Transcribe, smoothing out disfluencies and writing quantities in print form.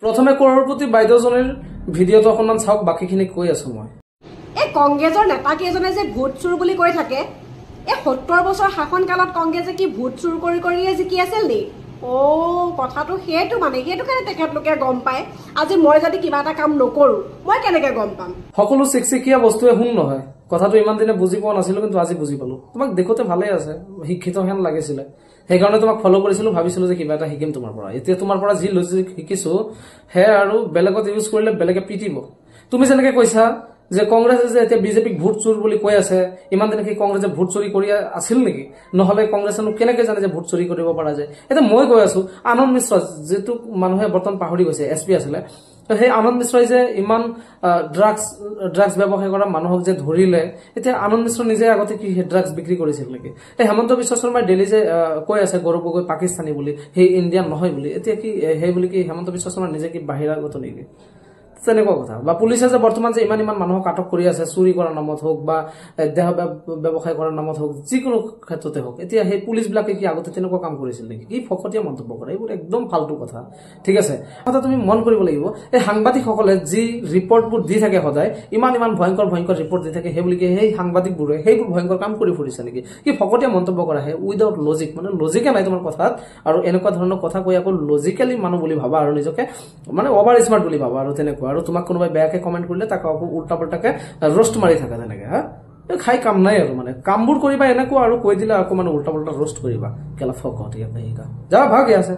প্ৰথমে কৰৰপতি বাইদেউজনীৰ ভিডিঅ'টো অকণমান চাওক, বাকীখিনি কৈ আছো মই। এই কংগ্ৰেছৰ নেতা কেইজনে যে ভোট চুৰ বুলি কৈ থাকে, এই 70 বছৰ শাসন কালত কংগ্ৰেছে কি ভোট চুৰ কৰি কৰিয়ে জিকি আছিল নি? কথাটো সেইটো মানে সেইটো কাৰণে তেখেতলোকে গম পায়। আজি মই যদি কিবা এটা কাম নকৰো মই কেনেকে গম পাম? সকলো চিকচিকীয়া বস্তুৱে শুন নহয়। কথাটো ইমান দিনে বুজি পোৱা নাছিলো, কিন্তু আজি বুজি পালো। তোমাক দেখোতে ভালে আছে, শিক্ষিত হেন লাগিছিলে, সেইকাৰণে তোমাক ফলো কৰিছিলো, ভাবিছিলো যে কিবা এটা শিকিম তোমাৰ পৰা। এতিয়া তোমাৰ পৰা যি লজিক শিকিছো হে আৰু বেলেগত ইউজ কৰিলে বেলেগে পিটিব। তুমি যেনেকে কৈছা যে কংগ্ৰেছে যে এতিয়া বিজেপিক ভোট চুৰ বুলি কৈ আছে, ইমান দিনে কি কংগ্ৰেছে ভোট চুৰি কৰি আছিল নেকি? নহলে কংগ্ৰেছেনো কেনেকে জানে যে ভোট চুৰি কৰিব পৰা যায়? এতিয়া মই কৈ আছো আনন্দ মিশ্ৰ, যিটো মানুহে বৰ্তমান পাহৰি গৈছে, SP আছিলে, সেই আনন্দ মিশ্ৰই যে ইমান ড্ৰাগছ ব্যৱসায় কৰা মানুহক যে ধৰিলে, এতিয়া আনন্দ মিশ্ৰ নিজে আগতে কি ড্ৰাগছ বিক্ৰী কৰিছিল নেকি? এই হেমন্ত বিশ্ব শৰ্মাই ডেইলি যে কৈ আছে গৌৰৱ গগৈ পাকিস্তানী বুলি, সেই ইণ্ডিয়ান নহয় বুলি, এতিয়া কি সেই বুলি কি হেমন্ত বিশ্ব শৰ্মা নিজে কি বাহিৰাগত নেকি? তেনেকুৱা কথা। বা পুলিচে যে বৰ্তমান যে ইমান মানুহক আটক কৰি আছে চুৰি কৰাৰ নামত হওক বা দেহ ব্যৱসায় কৰাৰ নামত হওক, যিকোনো ক্ষেত্ৰতে হওক, এতিয়া সেই পুলিচ বিলাকে কি আগতে তেনেকুৱা কাম কৰিছিল নেকি? কি ফকতীয়া মন্তব্য কৰে, এইবোৰ একদম ফাল্টু কথা। ঠিক আছে, কথা তুমি মন কৰিব লাগিব। এই সাংবাদিকসকলে যি ৰিপৰ্টবোৰ দি থাকে সদায়, ইমান ভয়ংকৰ ৰিপৰ্ট দি থাকে, সেই বুলি সেই সাংবাদিকবোৰে সেইবোৰ ভয়ংকৰ কাম কৰি ফুৰিছে নেকি? কি ফকতীয়া মন্তব্য কৰা হে উইদাউট লজিক, মানে লজিকে নাই তোমাৰ কথাত। আৰু এনেকুৱা ধৰণৰ কথা কৈ আকৌ লজিকেলি মানুহ বুলি ভাবা আৰু নিজকে মানে অভাৰ স্মাৰ্ট বুলি ভাবা আৰু তেনেকুৱা। আৰু তোমাক কোনোবাই বেয়াকে কমেন্ট কৰিলে তাক আকৌ উল্টা পাল্টাকে ৰষ্ট মাৰি থাকা তেনেকে। হা, খাই কাম নাই আৰু মানে কামবোৰ কৰিবা এনেকুৱা, আৰু কৈ দিলে আকৌ মানে উল্টা পাল্টা ৰষ্ট কৰিবা। কেলা ফকতীয়া যা ভাগ আছে।